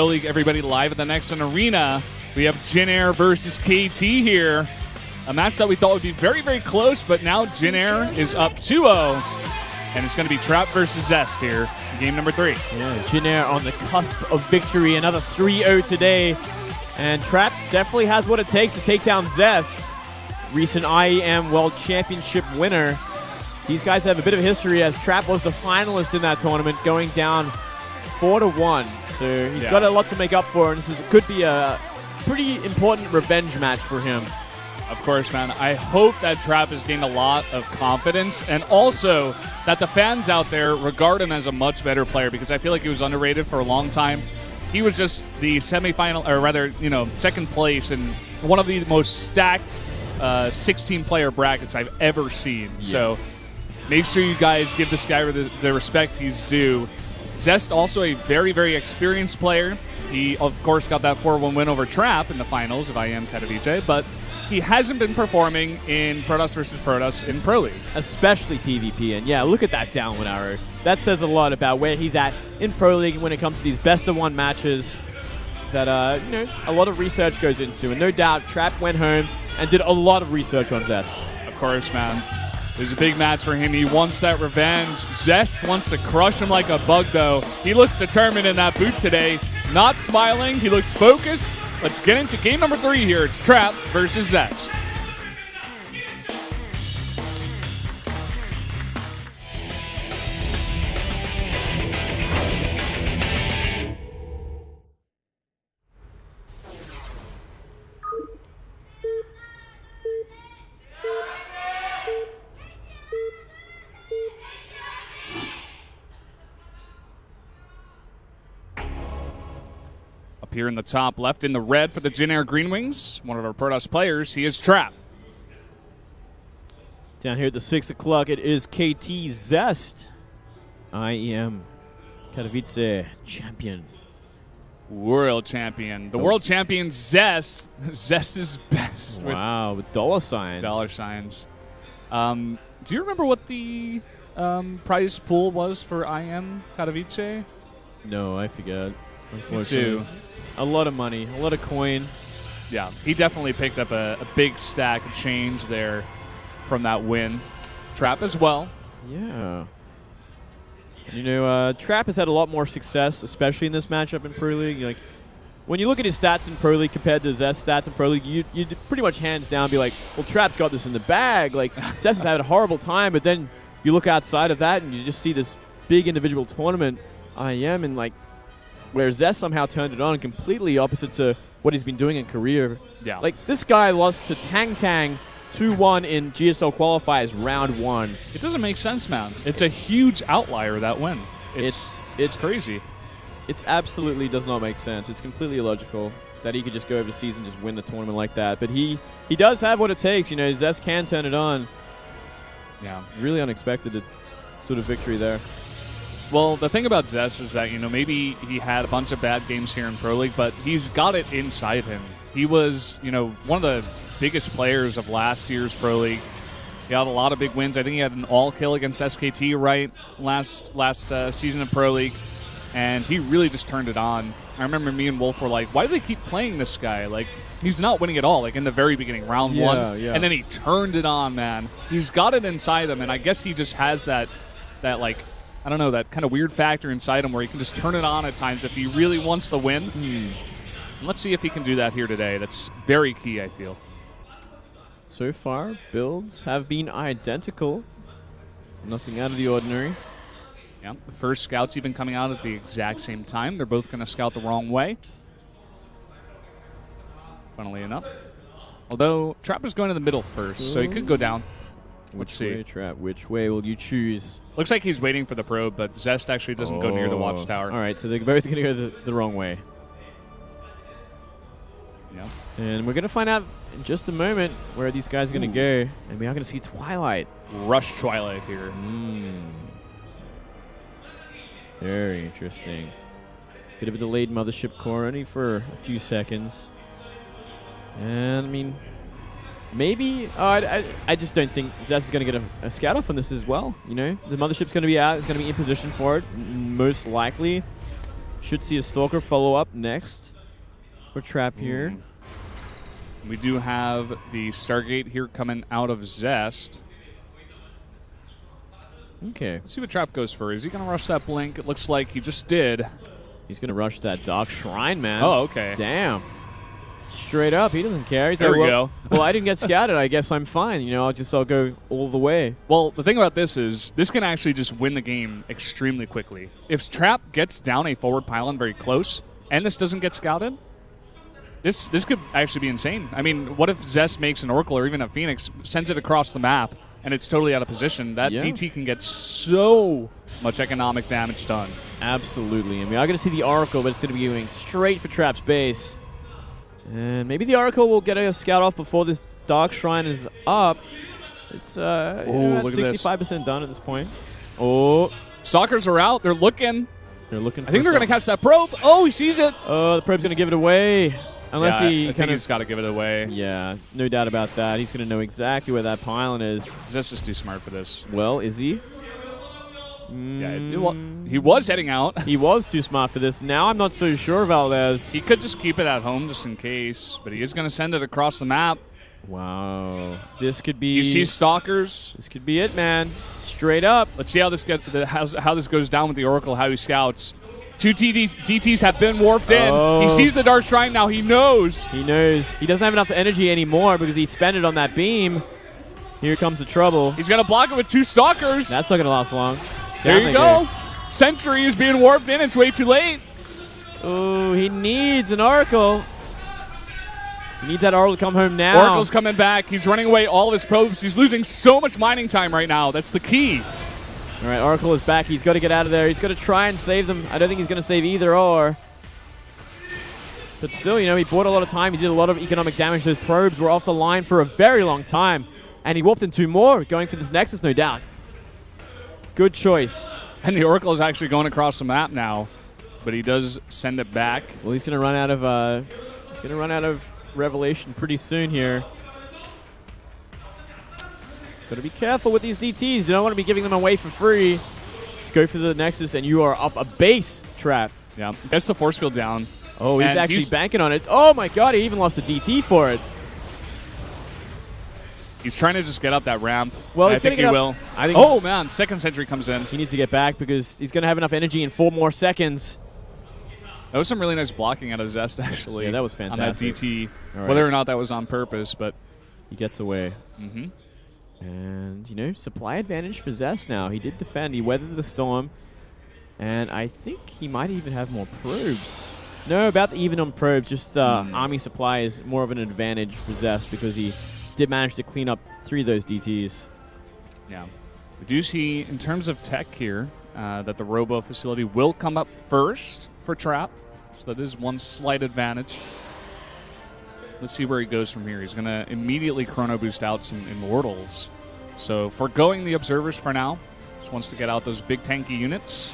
League, everybody, live at the Nexon Arena. We have Jin Air versus KT here. A match that we thought would be very, very close, but now Jin Air is up 2-0. And it's going to be Trap versus Zest here in game number 3. Yeah, Jin Air on the cusp of victory. Another 3-0 today. And Trap definitely has what it takes to take down Zest. Recent IEM World Championship winner. These guys have a bit of history as Trap was the finalist in that tournament, going down 4-1. So he's got a lot to make up for, and this could be a pretty important revenge match for him. Of course, man. I hope that Trap has gained a lot of confidence, and also that the fans out there regard him as a much better player, because I feel like he was underrated for a long time. He was just the semifinal, or rather, second place in one of the most stacked 16-player brackets I've ever seen. Yeah. So make sure you guys give this guy the respect he's due. Zest, also a very, very experienced player. He, of course, got that 4-1 win over Trap in the finals of IEM Katowice, but he hasn't been performing in Protoss versus Protoss in Pro League. Especially PvP, and yeah, look at that downward arrow. That says a lot about where he's at in Pro League when it comes to these best-of-1 matches that, a lot of research goes into. And no doubt, Trap went home and did a lot of research on Zest. Of course, man. It was a big match for him. He wants that revenge. Zest wants to crush him like a bug, though. He looks determined in that boot today. Not smiling. He looks focused. Let's get into game number 3 here. It's Trap versus Zest. Here in the top left in the red for the Jin Air Green Wings, one of our Protoss players, he is Trap. Down here at the 6 o'clock, it is KT Zest. IEM Katowice champion. World champion. The world champion Zest. Zest is best. Wow, with dollar signs. Dollar signs. Do you remember what the prize pool was for IEM Katowice? No, I forgot. Unfortunately. Me too. A lot of money, a lot of coin. Yeah, he definitely picked up a big stack of change there from that win. Trap as well. Yeah. Trap has had a lot more success, especially in this matchup in Pro League. Like, when you look at his stats in Pro League compared to Zest's stats in Pro League, you'd pretty much hands down be like, well, Trap's got this in the bag. Like, Zest has had a horrible time, but then you look outside of that and you just see this big individual tournament, IEM, and like, where Zest somehow turned it on, completely opposite to what he's been doing in career. Yeah. Like, this guy lost to Tang 2-1 in GSL qualifiers round 1. It doesn't make sense, man. It's a huge outlier, that win. It's crazy. It absolutely does not make sense. It's completely illogical that he could just go overseas and just win the tournament like that. But he does have what it takes. Zest can turn it on. Yeah. Really unexpected sort of victory there. Well, the thing about Zest is that, maybe he had a bunch of bad games here in Pro League, but he's got it inside him. He was, one of the biggest players of last year's Pro League. He had a lot of big wins. I think he had an all-kill against SKT, right, last season of Pro League, and he really just turned it on. I remember me and Wolf were like, why do they keep playing this guy? Like, he's not winning at all, like in the very beginning, round 1. Yeah. And then he turned it on, man. He's got it inside him, and I guess he just has that like, I don't know, that kind of weird factor inside him where he can just turn it on at times if he really wants to win. Let's see if he can do that here today. That's very key, I feel. So far, builds have been identical. Nothing out of the ordinary. Yeah, the first scout's even coming out at the exact same time. They're both going to scout the wrong way. Funnily enough. Although, Trap is going to the middle first, so he could go down. Let's see. Way, Trap? Which way will you choose? Looks like he's waiting for the probe, but Zest actually doesn't go near the watchtower. All right, so they're both going to go the wrong way. Yeah. And we're going to find out in just a moment where these guys are going to go, and we are going to see Twilight. Rush Twilight here. Very interesting. Bit of a delayed Mothership core, only for a few seconds. And, I mean, maybe, I just don't think Zest is going to get a scout off on this as well. The Mothership's going to be out. It's going to be in position for it, most likely. Should see a Stalker follow up next for Trap here. We do have the Stargate here coming out of Zest. Okay. Let's see what Trap goes for. Is he going to rush that Blink? It looks like he just did. He's going to rush that Dark Shrine, man. Oh, okay. Damn. Straight up, he doesn't care. He's there like, we go. Well, I didn't get scouted. I guess I'm fine. You know, I'll go all the way. Well, the thing about this is this can actually just win the game extremely quickly. If Trap gets down a forward pylon very close and this doesn't get scouted, this could actually be insane. I mean, what if Zest makes an Oracle or even a Phoenix, sends it across the map, and it's totally out of position? That DT can get so much economic damage done. Absolutely. And we are going to see the Oracle, but it's going to be going straight for Trap's base. And maybe the Oracle will get a scout off before this Dark Shrine is up. It's look at 65% done at this point. Oh. Stalkers are out. They're looking. They're looking for I think they're going to catch that probe. Oh, he sees it. Oh, the probe's going to give it away. Unless I he think he's got to give it away. Yeah, no doubt about that. He's going to know exactly where that pylon is. Zest is too smart for this. Well, is he? Yeah, he was heading out. He was too smart for this. Now I'm not so sure, Valdez. He could just keep it at home just in case, but he is going to send it across the map. Wow. This could be... You see Stalkers? This could be it, man. Straight up. Let's see how this how this goes down with the Oracle, how he scouts. Two DTs have been warped in. Oh. He sees the Dark Shrine now. He knows. He knows. He doesn't have enough energy anymore because he spent it on that beam. Here comes the trouble. He's going to block it with two Stalkers. That's not going to last long. There you go. Sentry is being warped in. It's way too late. Oh, he needs an Oracle. He needs that Oracle to come home now. Oracle's coming back. He's running away all of his probes. He's losing so much mining time right now. That's the key. All right, Oracle is back. He's got to get out of there. He's got to try and save them. I don't think he's going to save either or. But still, you know, he bought a lot of time. He did a lot of economic damage. Those probes were off the line for a very long time. And he warped in two more, going for this Nexus, no doubt. Good choice. And the Oracle is actually going across the map now, but he does send it back. Well, he's going to run out of Revelation pretty soon here. Got to be careful with these DTs. You don't want to be giving them away for free. Just go for the Nexus, and you are up a base Trap. Yeah, gets the force field down. Oh, he's actually banking on it. Oh my God, he even lost a DT for it. He's trying to just get up that ramp. Well, I think he will. Oh man, second sentry comes in. He needs to get back because he's going to have enough energy in 4 more seconds. That was some really nice blocking out of Zest, actually. Yeah, that was fantastic. On that DT. Right. Whether or not that was on purpose, but he gets away. And, you know, supply advantage for Zest now. He did defend. He weathered the storm. And I think he might even have more probes. No, about even on probes. Just army supply is more of an advantage for Zest because he did manage to clean up 3 of those DTs. Yeah. We do see, in terms of tech here, that the Robo facility will come up first for Trap. So that is one slight advantage. Let's see where he goes from here. He's going to immediately chrono boost out some Immortals. So foregoing the Observers for now. Just wants to get out those big tanky units.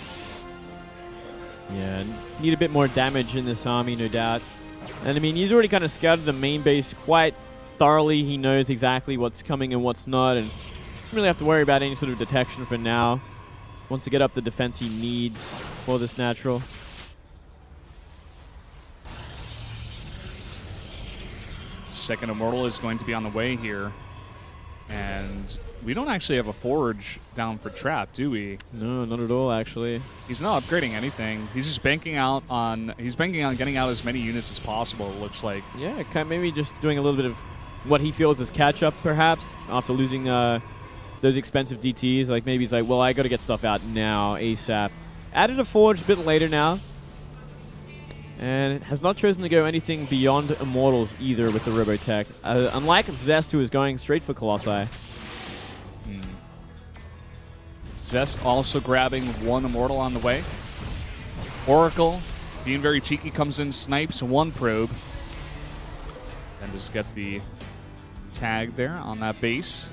Yeah, need a bit more damage in this army, no doubt. And I mean, he's already kind of scouted the main base quite thoroughly. He knows exactly what's coming and what's not, and doesn't really have to worry about any sort of detection for now. Wants to get up the defense he needs for this natural. Second Immortal is going to be on the way here. And we don't actually have a Forge down for Trap, do we? No, not at all, actually. He's not upgrading anything. He's just banking on getting out as many units as possible, it looks like. Yeah, kind of maybe just doing a little bit of what he feels is catch-up, perhaps, after losing those expensive DTs. Like, maybe he's like, well, I got to get stuff out now, ASAP. Added a Forge a bit later now. And has not chosen to go anything beyond Immortals either with the Robotech. Unlike Zest, who is going straight for Colossi. Zest also grabbing 1 Immortal on the way. Oracle, being very cheeky, comes in, snipes 1 probe. And just get the tag there on that base.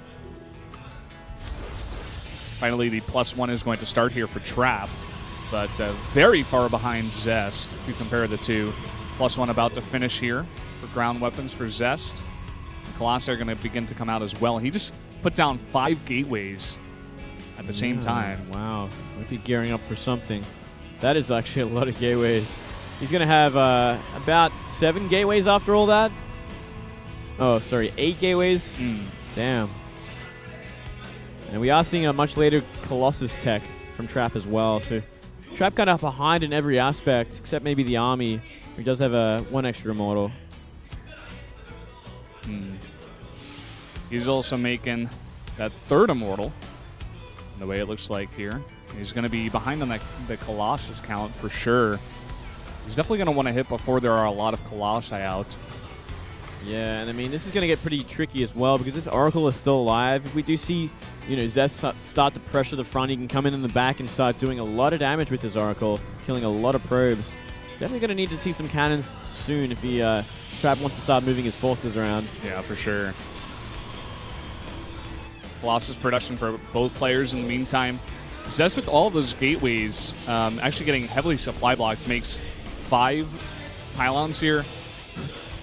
Finally, the +1 is going to start here for Trap. But very far behind Zest if you compare the two. +1 about to finish here for ground weapons for Zest. And Colossi are going to begin to come out as well. He just put down 5 gateways at the same time. Wow. Might be gearing up for something. That is actually a lot of gateways. He's going to have about 7 gateways after all that. Oh, sorry, 8 gateways. Damn. And we are seeing a much later Colossus tech from Trap as well. So Trap kind of behind in every aspect, except maybe the army. He does have one extra immortal. He's also making that 3rd immortal, the way it looks like here. He's going to be behind on the Colossus count for sure. He's definitely going to want to hit before there are a lot of Colossi out. Yeah, and I mean, this is going to get pretty tricky as well because this Oracle is still alive. If we do see, you know, Zest start to pressure the front, he can come in the back and start doing a lot of damage with his Oracle, killing a lot of probes. Definitely going to need to see some cannons soon if he Trap wants to start moving his forces around. Yeah, for sure. Colossus production for both players in the meantime. Zest with all those gateways actually getting heavily supply blocked makes 5 pylons here.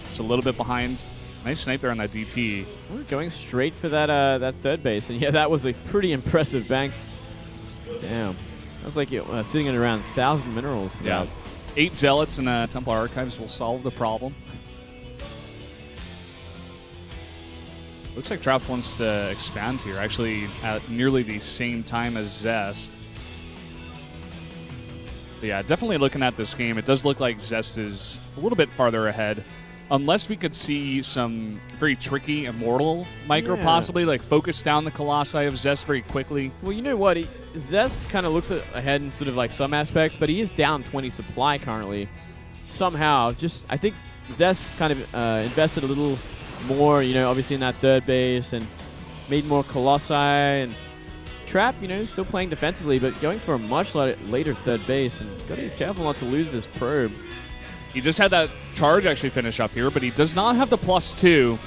It's a little bit behind. Nice snipe there on that DT. We're going straight for that that 3rd base, and yeah, that was a pretty impressive bank. Damn. That was like sitting at around 1,000 minerals. Yeah. 8 Zealots and Templar Archives will solve the problem. Looks like Trap wants to expand here, actually at nearly the same time as Zest. But yeah, definitely looking at this game, it does look like Zest is a little bit farther ahead. Unless we could see some very tricky Immortal micro possibly, like focus down the Colossi of Zest very quickly. Well, you know what? Zest kind of looks ahead in sort of like some aspects, but he is down 20 supply currently. Somehow, I think Zest kind of invested a little more, you know, obviously in that 3rd base and made more Colossi, and Trap, you know, still playing defensively, but going for a much later 3rd base, and got to be careful not to lose this probe. He just had that charge actually finish up here, but he does not have the +2.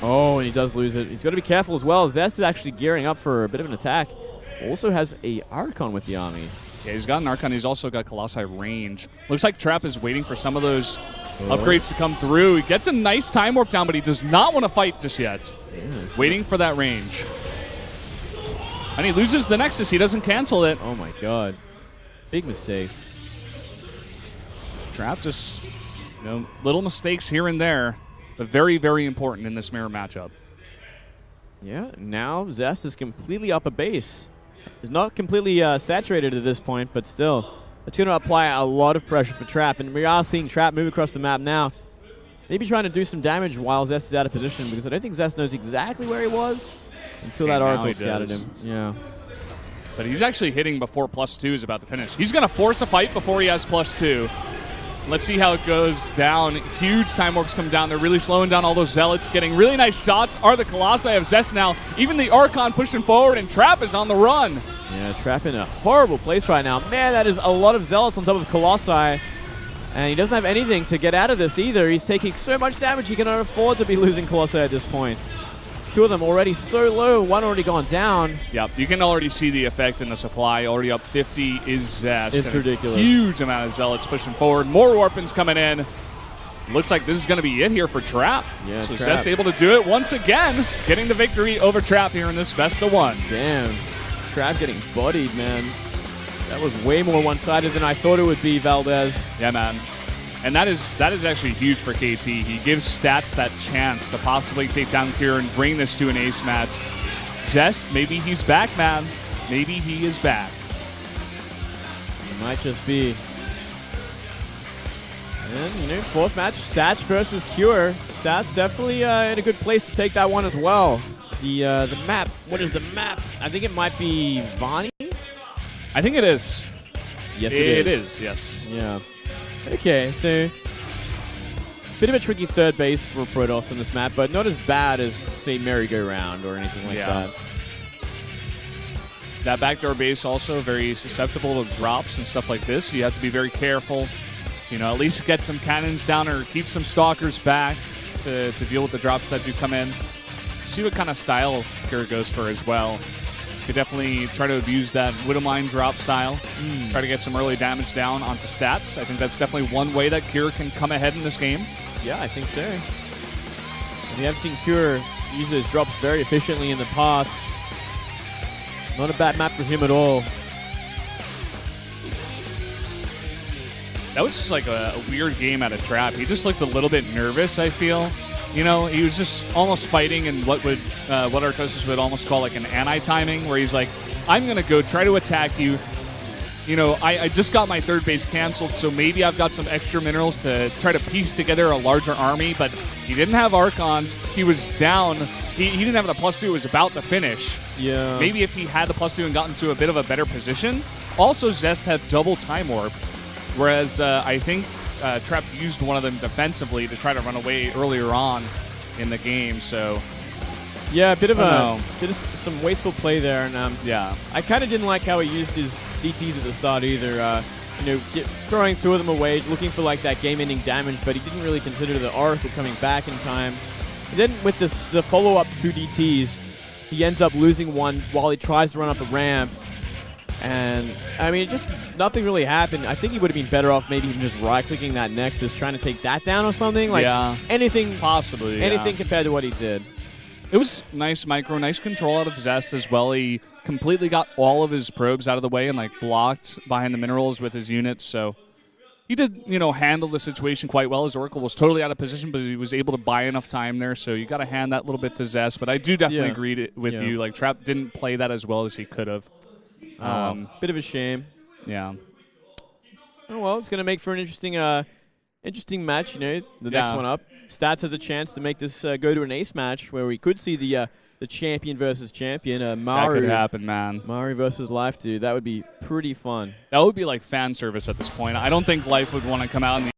Oh, and he does lose it. He's got to be careful as well. Zest is actually gearing up for a bit of an attack. Also has a Archon with the army. Yeah, he's got an Archon. He's also got Colossi range. Looks like Trap is waiting for some of those upgrades to come through. He gets a nice time warp down, but he does not want to fight just yet. Waiting for that range. And he loses the Nexus. He doesn't cancel it. Oh my god. Big mistakes. Trap just, you know, little mistakes here and there, but very, very important in this mirror matchup. Yeah, now Zest is completely up a base. It's not completely saturated at this point, but still, it's going to apply a lot of pressure for Trap, and we are seeing Trap move across the map now. Maybe trying to do some damage while Zest is out of position, because I don't think Zest knows exactly where he was until that Oracle scouted him. Yeah. But he's actually hitting before +2 is about to finish. He's going to force a fight before he has +2. Let's see how it goes down. Huge time warps come down. They're really slowing down all those Zealots. Getting really nice shots are the Colossi of Zest now. Even the Archon pushing forward, and Trap is on the run. Yeah, Trap in a horrible place right now. Man, that is a lot of Zealots on top of Colossi. And he doesn't have anything to get out of this either. He's taking so much damage he cannot afford to be losing Colossi at this point. 2 of them already so low, 1 already gone down. Yep, you can already see the effect in the supply. Already up 50 is Zest. It's ridiculous. Huge amount of Zealots pushing forward. More Warpins coming in. Looks like this is going to be it here for Trap. Yeah, so Trap. Zest able to do it once again, getting the victory over Trap here in this best of 1. Damn. Trap getting bodied, man. That was way more one-sided than I thought it would be, Valdez. Yeah, man. And that is actually huge for KT. He gives Stats that chance to possibly take down Kira and bring this to an ace match. Zest, maybe he's back, man. Maybe he is back. It might just be. And, you know, 4th match, Stats versus Cure. Stats definitely in a good place to take that one as well. The map. What is the map? I think it might be Vani? I think it is. Yes, it is. It is, yes. Yeah. Okay, so bit of a tricky 3rd base for Protoss on this map, but not as bad as, say, Merry-Go-Round or anything like that. That backdoor base also very susceptible to drops and stuff like this, so you have to be very careful. You know, at least get some cannons down or keep some stalkers back to deal with the drops that do come in. See what kind of style Kira goes for as well. Could definitely try to abuse that Widowmine drop style. Try to get some early damage down onto Stats. I think that's definitely one way that Kira can come ahead in this game. Yeah, I think so. And we have seen Kira use those drops very efficiently in the past. Not a bad map for him at all. That was just like a weird game out of Trap. He just looked a little bit nervous, I feel. You know, he was just almost fighting in what Artosis would almost call like an anti-timing, where he's like, I'm going to go try to attack you. You know, I just got my third base canceled, so maybe I've got some extra minerals to try to piece together a larger army, but he didn't have Archons. He was down. He didn't have the +2. It was about to finish. Yeah. Maybe if he had the +2 and gotten to a bit of a better position. Also, Zest had double Time Warp, whereas I think Trap used one of them defensively to try to run away earlier on in the game, so... Yeah, a bit of some wasteful play there, and yeah, I kind of didn't like how he used his DTs at the start either. You know, throwing 2 of them away, looking for like that game-ending damage, but he didn't really consider the Oracle coming back in time. And then with the follow-up 2 DTs, he ends up losing one while he tries to run up the ramp. And I mean, just nothing really happened. I think he would have been better off maybe even just right-clicking that Nexus, trying to take that down or something. Like anything, possibly, anything compared to what he did. It was nice nice control out of Zest as well. He completely got all of his probes out of the way and like blocked behind the minerals with his units. So he did, you know, handle the situation quite well. His Oracle was totally out of position, but he was able to buy enough time there. So you got to hand that little bit to Zest. But I do definitely agree with you. Like Trap didn't play that as well as he could have. Bit of a shame. Yeah. Oh well, it's gonna make for an interesting match. You know, the next one up. Stats has a chance to make this go to an ace match where we could see the champion versus champion. Maru. That could happen, man. Maru versus Life, dude. That would be pretty fun. That would be like fan service at this point. I don't think Life would want to come out in the